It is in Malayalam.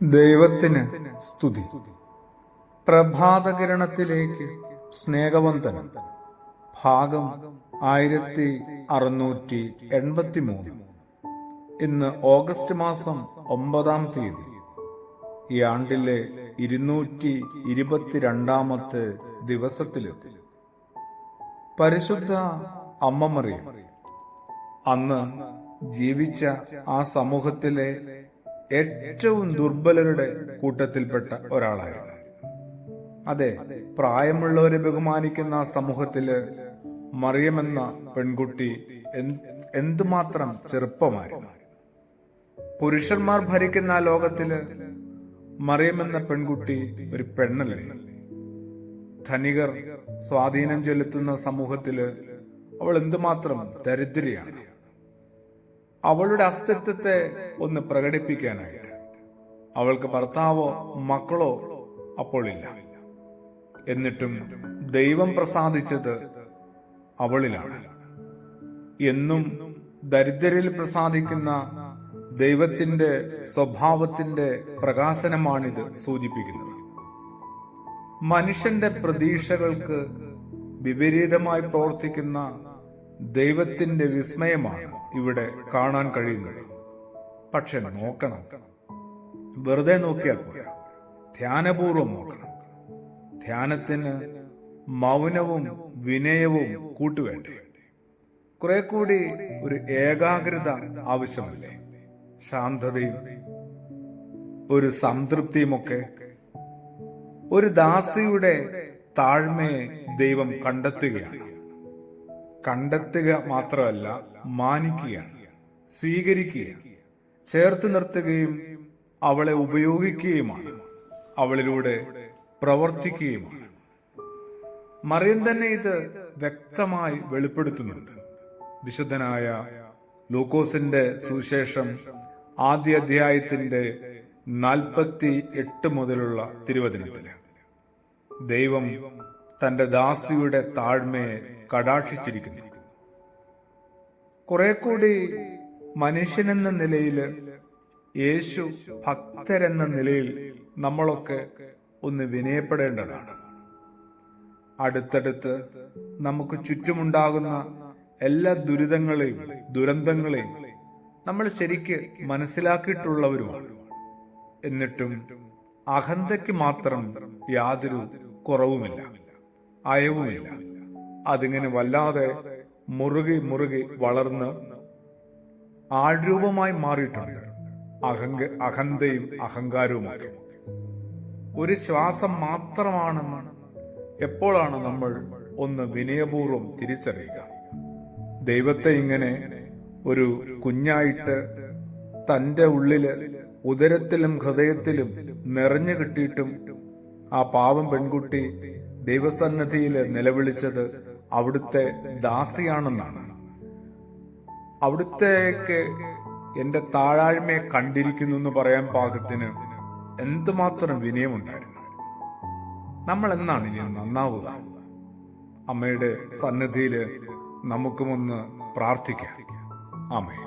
ദൈവത്തിന് സ്തുതി. പ്രഭാതകിരണത്തിലേക്ക് സ്നേഹവന്ദനം. ഭാഗം 1683. ഇന്ന് ഓഗസ്റ്റ് മാസം 9-ാം തീയതി. ഈ ആണ്ടിലെ 222-ാമത്തെ ദിവസത്തിലെത്തി. പരിശുദ്ധ അമ്മ മറിയം അന്ന് ജീവിച്ച ആ സമൂഹത്തിലെ ഏറ്റവും ദുർബലരുടെ കൂട്ടത്തിൽപ്പെട്ട ഒരാളായിരുന്നു. അതെ, പ്രായമുള്ളവരെ ബഹുമാനിക്കുന്ന ആ സമൂഹത്തില് മറിയമെന്ന പെൺകുട്ടി എന്തുമാത്രം ചെറുപ്പമായിരുന്നു. പുരുഷന്മാർ ഭരിക്കുന്ന ആ ലോകത്തില് മറിയമെന്ന പെൺകുട്ടി ഒരു പെണ്ണല്ലേ. ധനികർ സ്വാധീനം ചെലുത്തുന്ന സമൂഹത്തില് അവൾ എന്തുമാത്രം ദരിദ്രയാണ്. അവളുടെ അസ്തിത്വത്തെ ഒന്ന് പ്രകടിപ്പിക്കാനായിട്ട് അവൾക്ക് ഭർത്താവോ മക്കളോ അപ്പോഴില്ല. എന്നിട്ടും ദൈവം പ്രസാദിച്ചത് അവളിലാണ്. എന്നും ദരിദ്രരിൽ പ്രസാദിക്കുന്ന ദൈവത്തിന്റെ സ്വഭാവത്തിന്റെ പ്രകാശനമാണിത് സൂചിപ്പിക്കുന്നത്. മനുഷ്യന്റെ പ്രതീക്ഷകൾക്ക് വിപരീതമായി പ്രവർത്തിക്കുന്ന ദൈവത്തിന്റെ വിസ്മയമാണ് ഇവിടെ കാണാൻ കഴിയുന്നത്. പക്ഷെ നോക്കണം, വെറുതെ നോക്കിയാൽ പോരാ, ധ്യാനപൂർവം നോക്കണം. ധ്യാനത്തിന് മൗനവും വിനയവും കൂട്ടുവേണ്ടേ? കുറെ കൂടി ഒരു ഏകാഗ്രത ആവശ്യമല്ലേ? ശാന്തതയും ഒരു സംതൃപ്തിയുമൊക്കെ. ഒരു ദാസിയുടെ താഴ്മയെ ദൈവം കണ്ടെത്തുകയാണ്. കണ്ടെത്തുക മാത്രമല്ല, മാനിക്കുകയാണ്, സ്വീകരിക്കുകയാണ്, ചേർത്ത് നിർത്തുകയും അവളെ ഉപയോഗിക്കുകയുമാണ്, അവളിലൂടെ പ്രവർത്തിക്കുകയുമാണ്. മറിയം തന്നെ ഇത് വ്യക്തമായി വെളിപ്പെടുത്തുന്നുണ്ട്. വിശുദ്ധനായ ലൂക്കോസിന്റെ സുവിശേഷം 1-ാം അധ്യായത്തിന്റെ 48 മുതലുള്ള തിരുവചനത്തില് ദൈവം തന്റെ ദാസിയുടെ താഴ്മയെ കടാക്ഷിച്ചിരിക്കുന്നു. കുറെ കൂടി മനുഷ്യനെന്ന നിലയിൽ, യേശു ഭക്തരെന്ന നിലയിൽ നമ്മളൊക്കെ ഒന്ന് വിനയപ്പെടേണ്ടതാണ്. അടുത്തടുത്ത് നമുക്ക് ചുറ്റുമുണ്ടാകുന്ന എല്ലാ ദുരിതങ്ങളെയും ദുരന്തങ്ങളെയും നമ്മൾ ശരിക്ക് മനസ്സിലാക്കിയിട്ടുള്ളവരുമാണ്. എന്നിട്ടും അഹന്തയ്ക്ക് മാത്രം യാതൊരു കുറവുമില്ല, അയവുമില്ല. അതിങ്ങനെ വല്ലാതെ മുറുകി വളർന്ന് ആൾരൂപമായി മാറിയിട്ടുണ്ട്. അഹന്തയും അഹങ്കാരവുമൊക്കെ ഒരു ശ്വാസം മാത്രമാണെന്ന് എപ്പോഴാണ് നമ്മൾ ഒന്ന് വിനയപൂർവ്വം തിരിച്ചറിയുക? ദൈവത്തെ ഇങ്ങനെ ഒരു കുഞ്ഞായിട്ട് തന്റെ ഉള്ളില്, ഉദരത്തിലും ഹൃദയത്തിലും നിറഞ്ഞു കിട്ടിയിട്ടും ആ പാവം പെൺകുട്ടി ദൈവസന്നിധിയില് നിലവിളിച്ചത് അവിടുത്തെ ദാസിയാണെന്നാണ്. അവിടുത്തേക്ക് എന്റെ താഴാഴ്മയെ കണ്ടിരിക്കുന്നു എന്ന് പറയാൻ പാകത്തിന് എന്തുമാത്രം വിനയമുണ്ടായിരുന്നു. നമ്മൾ എന്നാണ് ഇനി നന്നാവുക? അമ്മയുടെ സന്നിധിയില് നമുക്കുമൊന്ന് പ്രാർത്ഥിക്കാം. ആമേൻ.